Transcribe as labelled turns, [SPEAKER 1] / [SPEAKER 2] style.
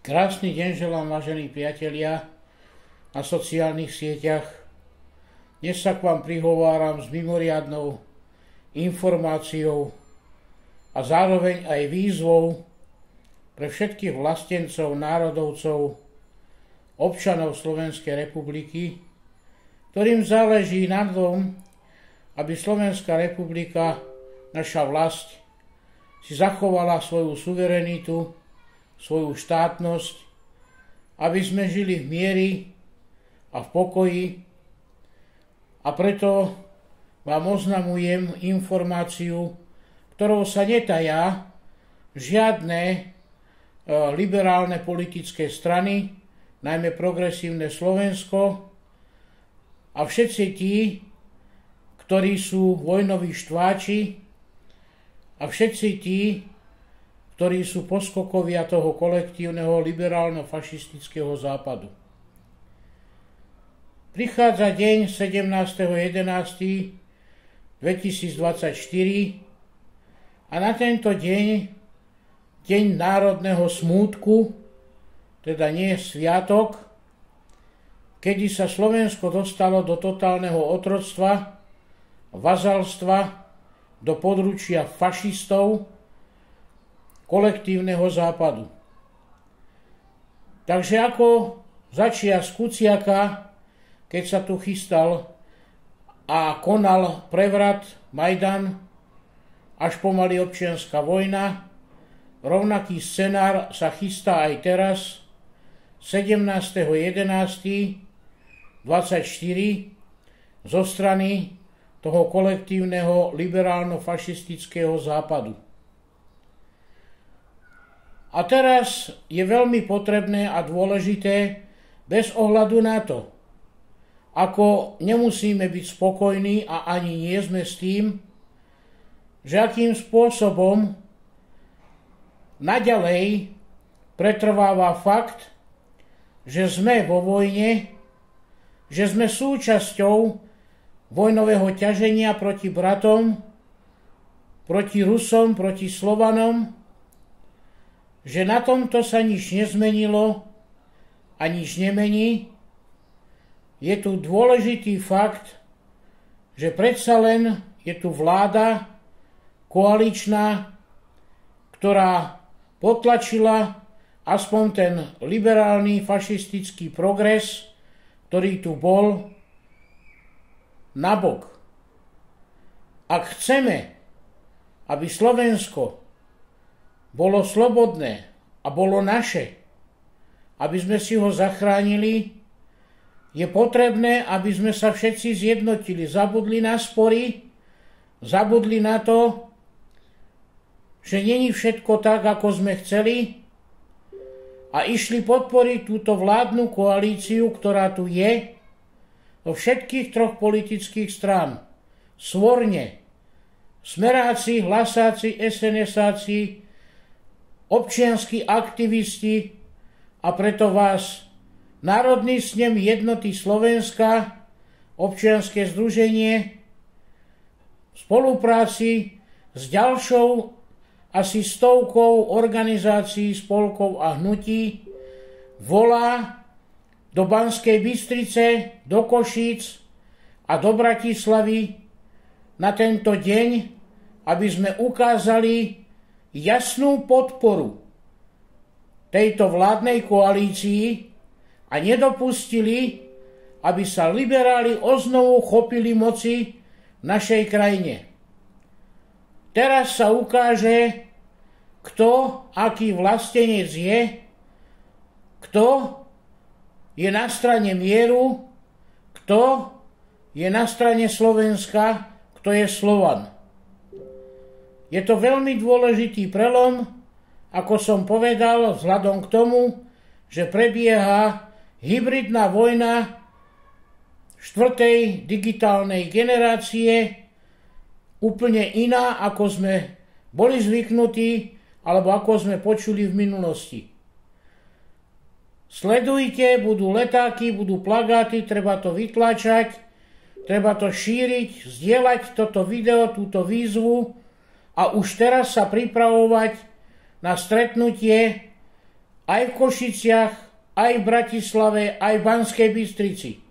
[SPEAKER 1] Krásny deň želám, vážení priatelia na sociálnych sieťach. Dnes sa k vám prihováram s mimoriadnou informáciou a zároveň aj výzvou pre všetkých vlastencov, národovcov, občanov Slovenskej republiky, ktorým záleží na tom, aby Slovenská republika, naša vlast, si zachovala svoju suverenitu, svoju štátnosť, aby sme žili v miery a v pokoji. A preto vám oznamujem informáciu, ktorou sa netajá žiadne liberálne politické strany, najmä Progresívne Slovensko a všetci tí, ktorí sú vojnoví štváči a všetci tí, ktorí sú poskokovia toho kolektívneho liberálno-fašistického západu. Prichádza deň 17.11.2024 a na tento deň, deň národného smútku, teda nie sviatok, kedy sa Slovensko dostalo do totálneho otroctva, vazalstva, do područia fašistov, kolektívneho západu. Takže ako začias Kuciaka, keď sa tu chystal a konal prevrat Majdan, až pomaly občianska vojna, rovnaký scenár sa chystá aj teraz, 17.11.24 zo strany toho kolektívneho liberálno-fašistického západu. A teraz je veľmi potrebné a dôležité, bez ohľadu na to, ako nemusíme byť spokojní a ani nie sme s tým, že akým spôsobom naďalej pretrváva fakt, že sme vo vojne, že sme súčasťou vojnového ťaženia proti bratom, proti Rusom, proti Slovanom, že na tomto sa nič nezmenilo a nič nemení. Je tu dôležitý fakt, že predsa len je tu vláda koaličná, ktorá potlačila aspoň ten liberálny fašistický progres, ktorý tu bol, nabok. Ak chceme, aby Slovensko bolo slobodné a bolo naše, aby sme si ho zachránili, je potrebné, aby sme sa všetci zjednotili, zabudli na spory, zabudli na to, že není všetko tak, ako sme chceli, a išli podporiť túto vládnu koalíciu, ktorá tu je, vo všetkých troch politických strán. Svorne, smeráci, hlasáci, SNS-áci, občianski aktivisti, a preto vás Národný snem jednoty Slovenska, občianske združenie, v spolupráci s ďalšou asi 100 organizácií, spolkov a hnutí volá do Banskej Bystrice, do Košíc a do Bratislavy na tento deň, aby sme ukázali jasnú podporu tejto vládnej koalícii a nedopustili, aby sa liberáli oznovu chopili moci v našej krajine. Teraz sa ukáže, kto aký vlastenec je, kto je na strane mieru, kto je na strane Slovenska, kto je Slovan. Je to veľmi dôležitý prelom, ako som povedal, vzhľadom k tomu, že prebieha hybridná vojna štvrtej digitálnej generácie, úplne iná, ako sme boli zvyknutí, alebo ako sme počuli v minulosti. Sledujte, budú letáky, budú plagáty, treba to vytlačať, treba to šíriť, zdieľať toto video, túto výzvu, a už teraz sa pripravovať na stretnutie aj v Košiciach, aj v Bratislave, aj v Banskej Bystrici.